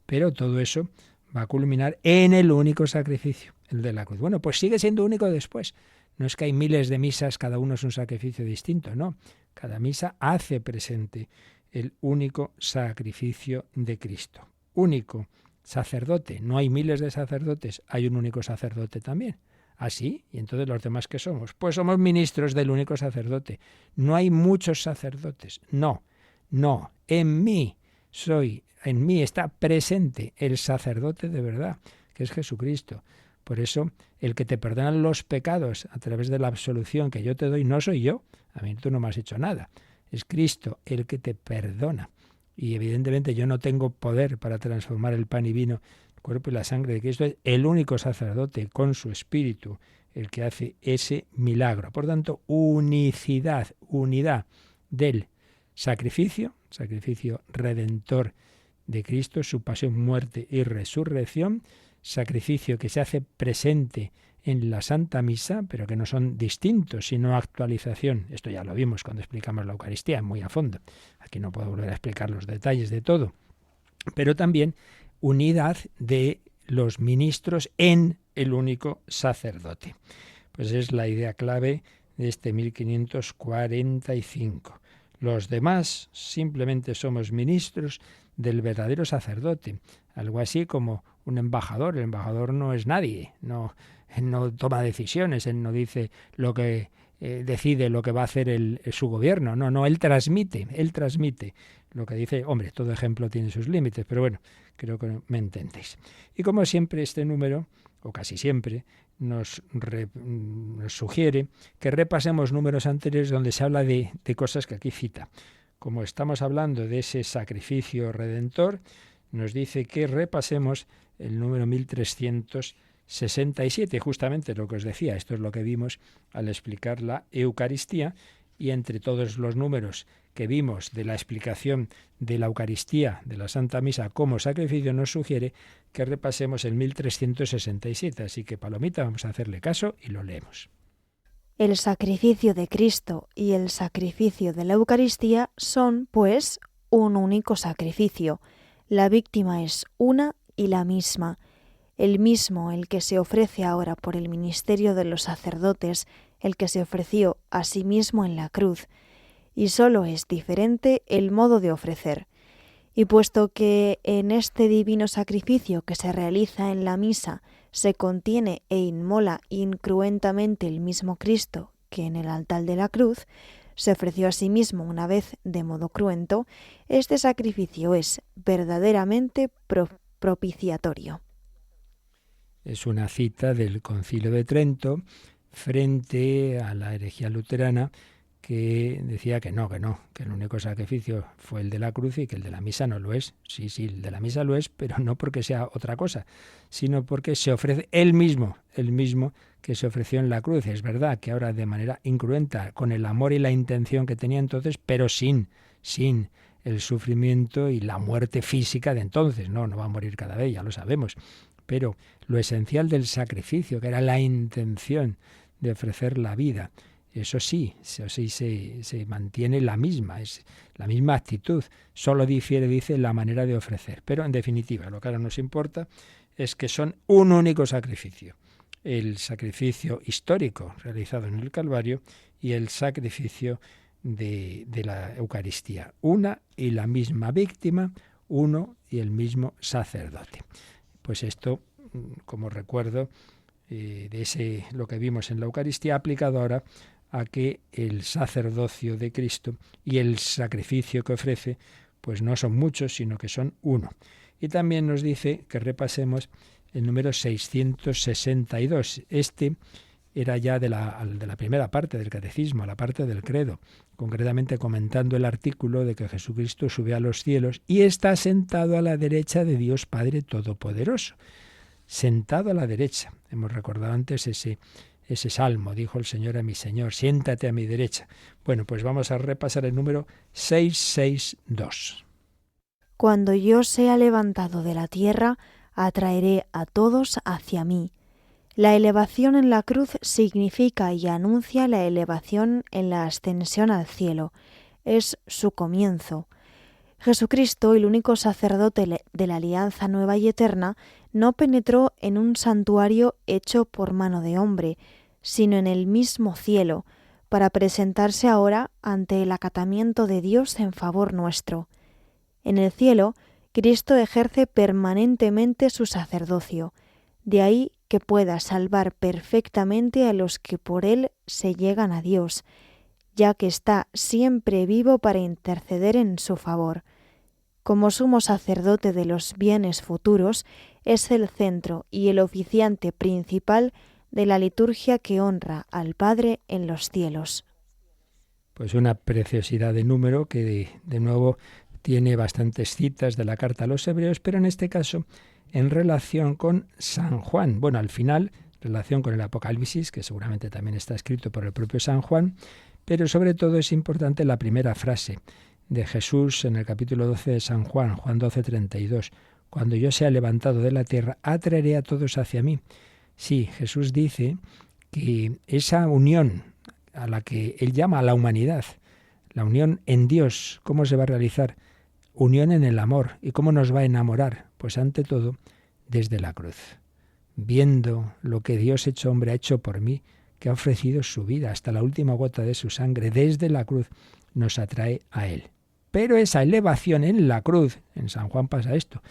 pero todo eso va a culminar en el único sacrificio, el de la cruz. Bueno, pues sigue siendo único después. No es que hay miles de misas, cada uno es un sacrificio distinto, no. Cada misa hace presente el único sacrificio de Cristo. Único sacerdote. No hay miles de sacerdotes, hay un único sacerdote también. ¿Ah, sí? ¿Y entonces los demás qué somos? Pues somos ministros del único sacerdote. No hay muchos sacerdotes. No. En mí está presente el sacerdote de verdad, que es Jesucristo. Por eso, el que te perdona los pecados a través de la absolución que yo te doy, no soy yo. A mí tú no me has hecho nada. Es Cristo el que te perdona. Y evidentemente yo no tengo poder para transformar el pan y vino, el cuerpo y la sangre de Cristo. Es el único sacerdote con su espíritu el que hace ese milagro. Por tanto, unidad del sacrificio redentor de Cristo, su pasión, muerte y resurrección, sacrificio que se hace presente en la Santa Misa, pero que no son distintos, sino actualización. Esto ya lo vimos cuando explicamos la Eucaristía muy a fondo. Aquí no puedo volver a explicar los detalles de todo. Pero también unidad de los ministros en el único sacerdote. Pues es la idea clave de este 1545. Los demás simplemente somos ministros del verdadero sacerdote. Algo así como un embajador. El embajador no es nadie, no toma decisiones, él no dice lo que decide lo que va a hacer su gobierno. No, él transmite lo que dice. Hombre, todo ejemplo tiene sus límites, pero bueno, creo que me entendéis. Y como siempre este número, o casi siempre, nos sugiere que repasemos números anteriores donde se habla de cosas que aquí cita. Como estamos hablando de ese sacrificio redentor, nos dice que repasemos el número 1367, justamente lo que os decía. Esto es lo que vimos al explicar la Eucaristía, y entre todos los números que vimos de la explicación de la Eucaristía, de la Santa Misa como sacrificio, nos sugiere que repasemos el 1367. Así que, Palomita, vamos a hacerle caso y lo leemos. El sacrificio de Cristo y el sacrificio de la Eucaristía son, pues, un único sacrificio. La víctima es una y la misma. El mismo el que se ofrece ahora por el ministerio de los sacerdotes, el que se ofreció a sí mismo en la cruz. Y solo es diferente el modo de ofrecer. Y puesto que en este divino sacrificio que se realiza en la misa se contiene e inmola incruentamente el mismo Cristo que en el altar de la cruz, se ofreció a sí mismo una vez de modo cruento, este sacrificio es verdaderamente propiciatorio. Es una cita del Concilio de Trento frente a la herejía luterana que decía que el único sacrificio fue el de la cruz y que el de la misa no lo es. Sí, el de la misa lo es, pero no porque sea otra cosa, sino porque se ofrece el mismo que se ofreció en la cruz. Es verdad que ahora de manera incruenta, con el amor y la intención que tenía entonces, pero sin el sufrimiento y la muerte física de entonces. No va a morir cada vez, ya lo sabemos. Pero lo esencial del sacrificio, que era la intención de ofrecer la vida, eso sí se mantiene la misma, es la misma actitud. Solo difiere, dice, la manera de ofrecer. Pero en definitiva, lo que ahora nos importa es que son un único sacrificio. El sacrificio histórico realizado en el Calvario y el sacrificio de la Eucaristía. Una y la misma víctima, uno y el mismo sacerdote. Pues esto, como recuerdo, lo que vimos en la Eucaristía, aplicado ahora a que el sacerdocio de Cristo y el sacrificio que ofrece, pues no son muchos, sino que son uno. Y también nos dice que repasemos el número 662. Este era ya de la primera parte del Catecismo, la parte del Credo, concretamente comentando el artículo de que Jesucristo sube a los cielos y está sentado a la derecha de Dios Padre Todopoderoso. Sentado a la derecha. Hemos recordado antes ese salmo, dijo el Señor a mi Señor, siéntate a mi derecha. Bueno, pues vamos a repasar el número 662. Cuando yo sea levantado de la tierra, atraeré a todos hacia mí. La elevación en la cruz significa y anuncia la elevación en la ascensión al cielo. Es su comienzo. Jesucristo, el único sacerdote de la alianza nueva y eterna, no penetró en un santuario hecho por mano de hombre, sino en el mismo cielo, para presentarse ahora ante el acatamiento de Dios en favor nuestro. En el cielo, Cristo ejerce permanentemente su sacerdocio, de ahí que pueda salvar perfectamente a los que por él se llegan a Dios, ya que está siempre vivo para interceder en su favor. Como sumo sacerdote de los bienes futuros, es el centro y el oficiante principal de la liturgia que honra al Padre en los cielos. Pues una preciosidad de número que de nuevo tiene bastantes citas de la carta a los hebreos, pero en este caso en relación con San Juan. Bueno, al final, relación con el Apocalipsis, que seguramente también está escrito por el propio San Juan, pero sobre todo es importante la primera frase de Jesús en el capítulo 12 de San Juan, Juan 12:32. Cuando yo sea levantado de la tierra, atraeré a todos hacia mí. Sí, Jesús dice que esa unión a la que Él llama a la humanidad, la unión en Dios, ¿cómo se va a realizar? Unión en el amor. ¿Y cómo nos va a enamorar? Pues ante todo, desde la cruz. Viendo lo que Dios hecho hombre ha hecho por mí, que ha ofrecido su vida hasta la última gota de su sangre, desde la cruz nos atrae a Él. Pero esa elevación en la cruz, en San Juan pasa esto,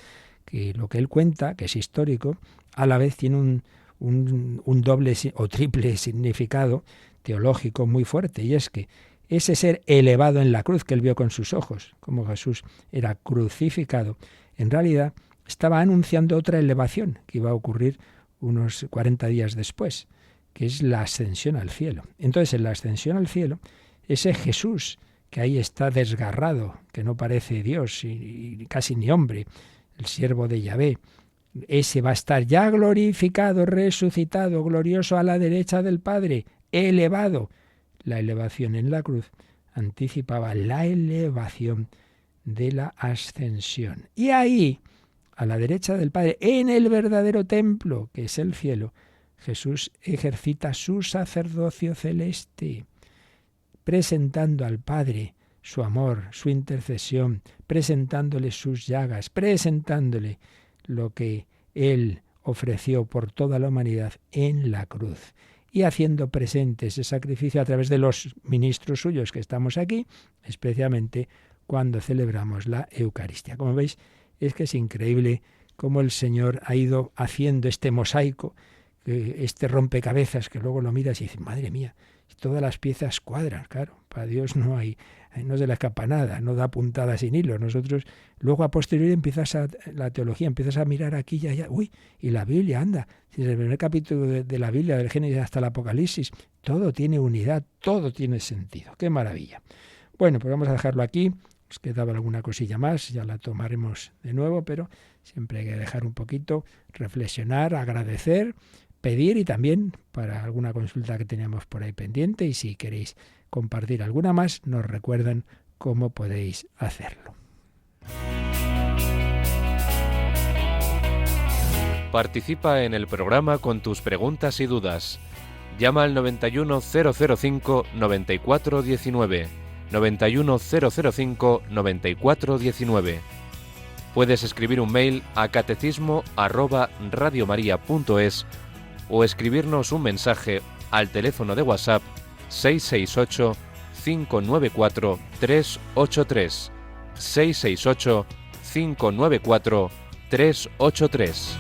que lo que él cuenta, que es histórico, a la vez tiene un doble o triple significado teológico muy fuerte, y es que ese ser elevado en la cruz que él vio con sus ojos, como Jesús era crucificado, en realidad estaba anunciando otra elevación que iba a ocurrir unos 40 días después, que es la ascensión al cielo. Entonces, en la ascensión al cielo, ese Jesús que ahí está desgarrado, que no parece Dios y casi ni hombre, el siervo de Yahvé, ese va a estar ya glorificado, resucitado, glorioso a la derecha del Padre, elevado. La elevación en la cruz anticipaba la elevación de la ascensión. Y ahí, a la derecha del Padre, en el verdadero templo, que es el cielo, Jesús ejercita su sacerdocio celeste, presentando al Padre su amor, su intercesión, presentándole sus llagas, presentándole lo que Él ofreció por toda la humanidad en la cruz, y haciendo presente ese sacrificio a través de los ministros suyos que estamos aquí, especialmente cuando celebramos la Eucaristía. Como veis, es que es increíble cómo el Señor ha ido haciendo este mosaico, este rompecabezas, que luego lo miras y dices, madre mía, todas las piezas cuadran. Claro, para Dios no se le escapa nada, no da puntada sin hilo. Nosotros, luego a posteriori la teología, empiezas a mirar aquí y allá, y la Biblia, anda, desde el primer capítulo de la Biblia, del Génesis hasta el Apocalipsis, todo tiene unidad, todo tiene sentido. ¡Qué maravilla! Bueno, pues vamos a dejarlo aquí. Os quedaba alguna cosilla más, ya la tomaremos de nuevo, pero siempre hay que dejar un poquito, reflexionar, agradecer, pedir, y también para alguna consulta que teníamos por ahí pendiente, y si queréis compartir alguna más, nos recuerdan cómo podéis hacerlo. Participa en el programa con tus preguntas y dudas. Llama al 91005-9419. 91005-9419. Puedes escribir un mail a catecismo@radiomaria.es o escribirnos un mensaje al teléfono de WhatsApp 668 594 383. 668 594 383.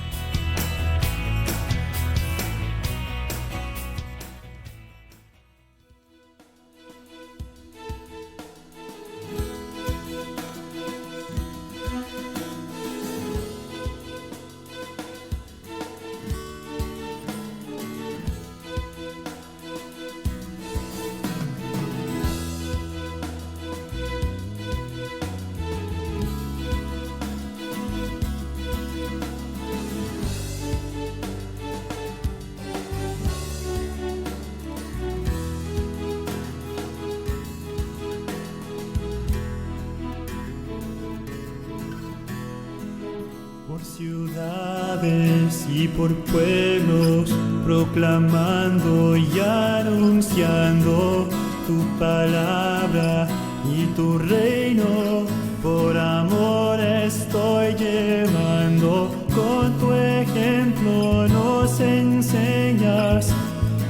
Ciudades y por pueblos, proclamando y anunciando tu palabra y tu reino. Por amor estoy llevando, con tu ejemplo nos enseñas,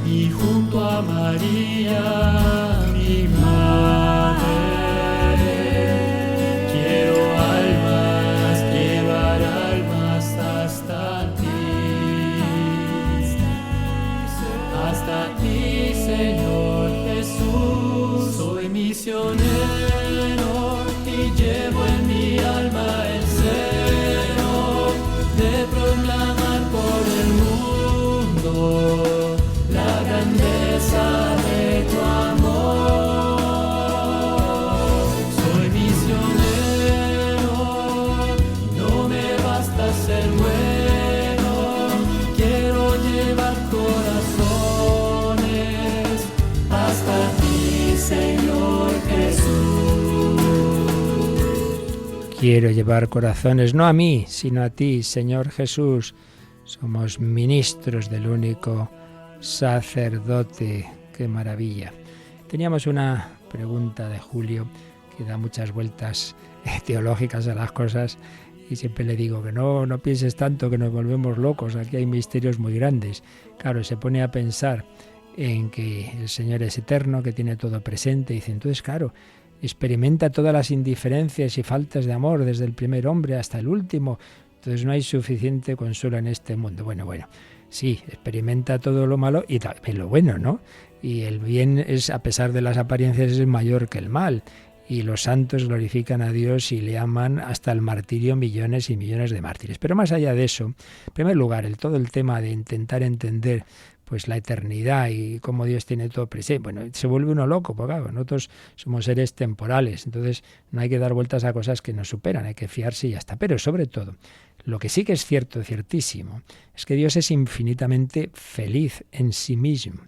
y junto a María, mi madre, quiero almas, llevar almas hasta ti, Señor Jesús. Soy misionero y llevo en mi alma el celo de proclamar por el mundo la grandeza de tu amor. Soy misionero, no me basta ser bueno, quiero llevar corazones hasta ti, Señor Jesús. Quiero llevar corazones, no a mí, sino a ti, Señor Jesús. Somos ministros del único sacerdote. ¡Qué maravilla! Teníamos una pregunta de Julio que da muchas vueltas teológicas a las cosas, y siempre le digo que no pienses tanto, que nos volvemos locos, aquí hay misterios muy grandes. Claro, se pone a pensar en que el Señor es eterno, que tiene todo presente, y dice, entonces claro, experimenta todas las indiferencias y faltas de amor desde el primer hombre hasta el último, entonces no hay suficiente consuelo en este mundo. Bueno, sí, experimenta todo lo malo y también lo bueno, ¿no? Y el bien es, a pesar de las apariencias, es mayor que el mal. Y los santos glorifican a Dios y le aman hasta el martirio, millones y millones de mártires. Pero más allá de eso, en primer lugar, todo el tema de intentar entender pues la eternidad y cómo Dios tiene todo presente. Bueno, se vuelve uno loco, porque claro, nosotros somos seres temporales, entonces no hay que dar vueltas a cosas que nos superan, hay que fiarse y ya está. Pero sobre todo, lo que sí que es cierto, ciertísimo, es que Dios es infinitamente feliz en sí mismo.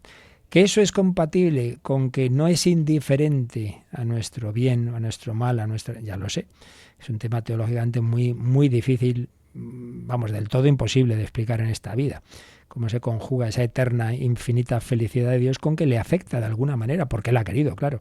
Que eso es compatible con que no es indiferente a nuestro bien, a nuestro mal, ya lo sé. Es un tema teológicamente muy, muy difícil, del todo imposible de explicar en esta vida. Cómo se conjuga esa eterna, infinita felicidad de Dios con que le afecta de alguna manera, porque Él ha querido, claro,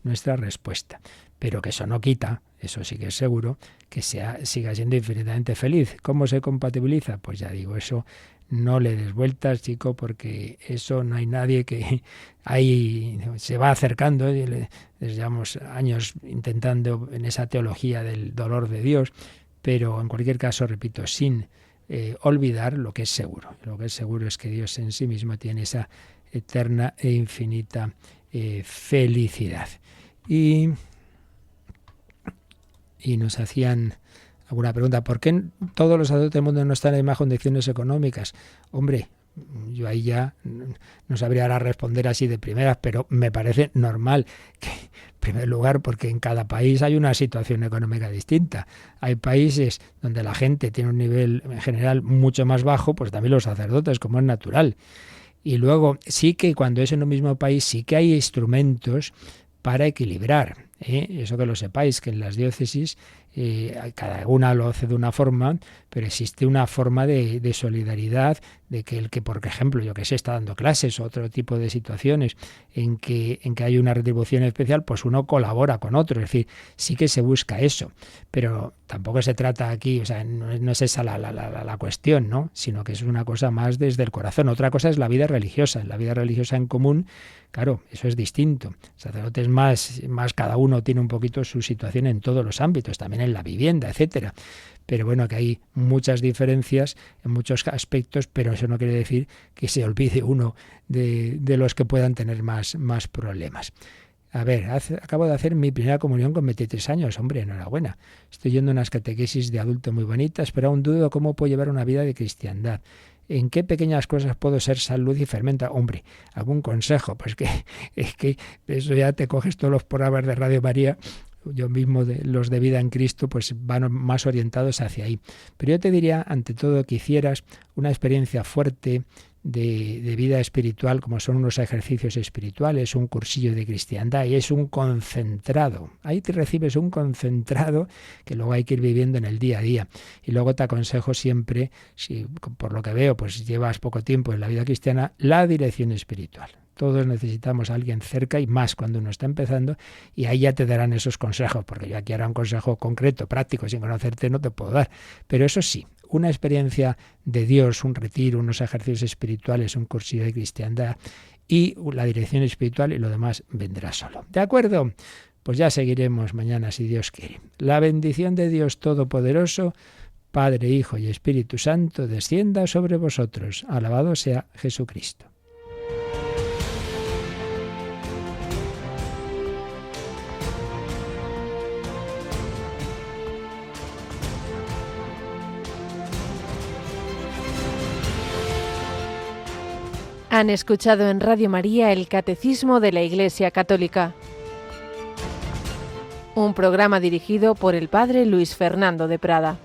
nuestra respuesta. Pero que eso no quita, eso sí que es seguro, que siga siendo infinitamente feliz. ¿Cómo se compatibiliza? Pues ya digo, eso no le des vueltas, chico, porque eso no hay nadie que ahí se va acercando. Desde llevamos años intentando en esa teología del dolor de Dios, pero en cualquier caso, repito, sin olvidar lo que es seguro. Lo que es seguro es que Dios en sí mismo tiene esa eterna e infinita felicidad. Y nos hacían alguna pregunta: ¿por qué todos los adultos del mundo no están en las mismas condiciones económicas? Hombre, yo ahí ya no sabría ahora responder así de primeras, pero me parece normal que, en primer lugar, porque en cada país hay una situación económica distinta. Hay países donde la gente tiene un nivel en general mucho más bajo, pues también los sacerdotes, como es natural. Y luego sí que cuando es en un mismo país sí que hay instrumentos para equilibrar. Eso que lo sepáis, que en las diócesis cada una lo hace de una forma, pero existe una forma de solidaridad, de que el que, por ejemplo, yo que sé, está dando clases o otro tipo de situaciones en que hay una retribución especial, pues uno colabora con otro. Es decir, sí que se busca eso, pero tampoco se trata aquí, o sea, no es esa la cuestión, ¿no? Sino que es una cosa más desde el corazón. Otra cosa es la vida religiosa. En la vida religiosa en común, claro, eso es distinto. Sacerdotes más cada uno tiene un poquito su situación en todos los ámbitos, también en la vivienda, etcétera. Pero bueno, que hay muchas diferencias en muchos aspectos, pero eso no quiere decir que se olvide uno de los que puedan tener más problemas. A ver, acabo de hacer mi primera comunión con 23 años. Hombre, enhorabuena. Estoy yendo a unas catequesis de adulto muy bonitas, pero aún dudo cómo puedo llevar una vida de cristiandad. ¿En qué pequeñas cosas puedo ser sal, luz y fermenta? Hombre, algún consejo, pues que es que eso ya te coges todos los programas de Radio María. Yo mismo, los de Vida en Cristo, pues van más orientados hacia ahí. Pero yo te diría, ante todo, que hicieras una experiencia fuerte de vida espiritual, como son unos ejercicios espirituales, un cursillo de cristiandad, y es un concentrado. Ahí te recibes un concentrado que luego hay que ir viviendo en el día a día. Y luego te aconsejo siempre, si por lo que veo, pues llevas poco tiempo en la vida cristiana, la dirección espiritual. Todos necesitamos a alguien cerca, y más cuando uno está empezando, y ahí ya te darán esos consejos, porque yo aquí ahora un consejo concreto, práctico, sin conocerte, no te puedo dar. Pero eso sí, una experiencia de Dios, un retiro, unos ejercicios espirituales, un cursillo de cristiandad y la dirección espiritual, y lo demás vendrá solo. ¿De acuerdo? Pues ya seguiremos mañana, si Dios quiere. La bendición de Dios Todopoderoso, Padre, Hijo y Espíritu Santo, descienda sobre vosotros. Alabado sea Jesucristo. Han escuchado en Radio María el Catecismo de la Iglesia Católica, un programa dirigido por el Padre Luis Fernando de Prada.